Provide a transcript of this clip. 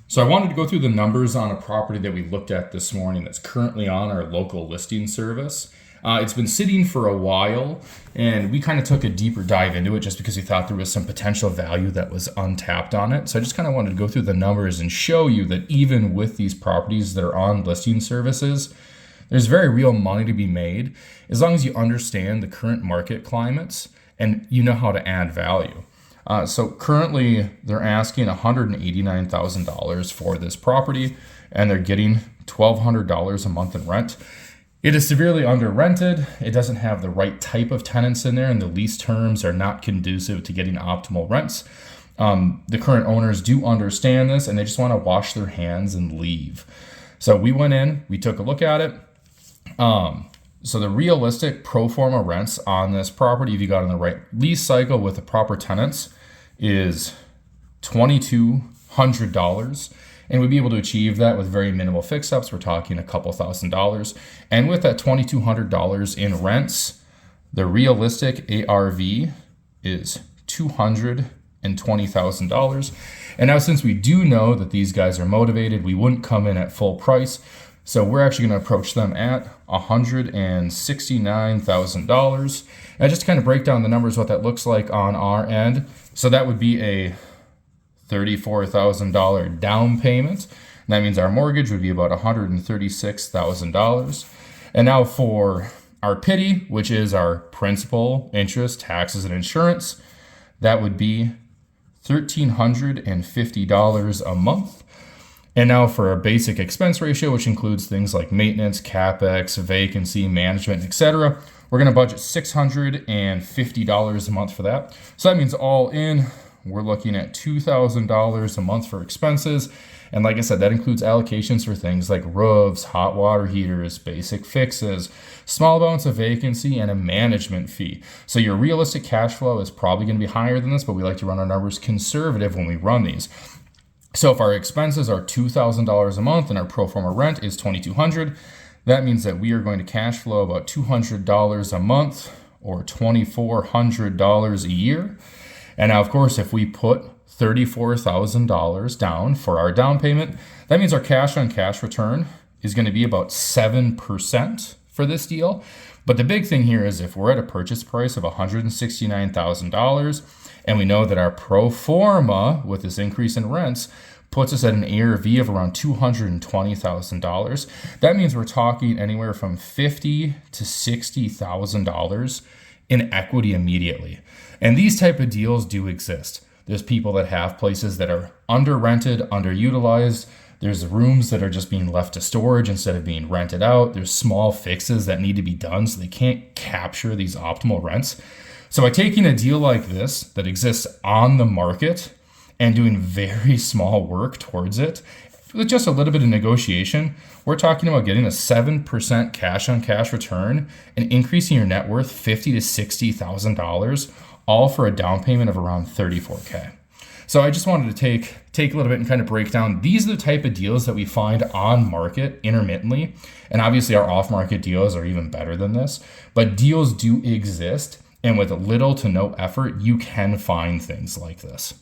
So I wanted to go through the numbers on a property that we looked at this morning that's currently on our local listing service. It's been sitting for a while, and we kind of took a deeper dive into it just because we thought there was some potential value that was untapped on it. So I just kind of wanted to go through the numbers and show you that even with these properties that are on listing services, there's very real money to be made as long as you understand the current market climates and you know how to add value. So currently they're asking $189,000 for this property, and they're getting $1,200 a month in rent. It is severely under rented. It doesn't have the right type of tenants in there, and the lease terms are not conducive to getting optimal rents. The current owners do understand this, and they just want to wash their hands and leave. So we went in, we took a look at it. So the realistic pro forma rents on this property, if you got in the right lease cycle with the proper tenants, is $2,200, and we'd be able to achieve that with very minimal fix-ups. We're talking a couple $1,000s, and with that $2,200 in rents, the realistic ARV is $220,000. And now, since we do know that these guys are motivated, we wouldn't come in at full price. So we're actually going to approach them at $169,000. And just to kind of break down the numbers, what that looks like on our end. So that would be a $34,000 down payment. And that means our mortgage would be about $136,000. And now for our PITI, which is our principal, interest, taxes, and insurance, that would be $1,350 a month. And now for our basic expense ratio, which includes things like maintenance, CapEx, vacancy, management, etc., we're going to budget $650 a month for that. So that means all in, we're looking at $2,000 a month for expenses. And like I said, that includes allocations for things like roofs, hot water heaters, basic fixes, small amounts of vacancy, and a management fee. So your realistic cash flow is probably going to be higher than this, but we like to run our numbers conservative when we run these. So if our expenses are $2,000 a month and our pro forma rent is $2,200, that means that we are going to cash flow about $200 a month or $2,400 a year. And now, of course, if we put $34,000 down for our down payment, that means our cash on cash return is going to be about 7% for this deal. But the big thing here is if we're at a purchase price of $169,000 and we know that our pro forma with this increase in rents puts us at an ARV of around $220,000, that means we're talking anywhere from $50,000 to $60,000 in equity immediately. And these type of deals do exist. There's people that have places that are under rented, underutilized. There's rooms that are just being left to storage instead of being rented out. There's small fixes that need to be done so they can't capture these optimal rents. So by taking a deal like this that exists on the market and doing very small work towards it, with just a little bit of negotiation, we're talking about getting a 7% cash on cash return and increasing your net worth $50,000 to $60,000, all for a down payment of around $34,000. So I just wanted to take a little bit and kind of break down. These are the type of deals that we find on market intermittently. And obviously our off market deals are even better than this, but deals do exist. And with little to no effort, you can find things like this.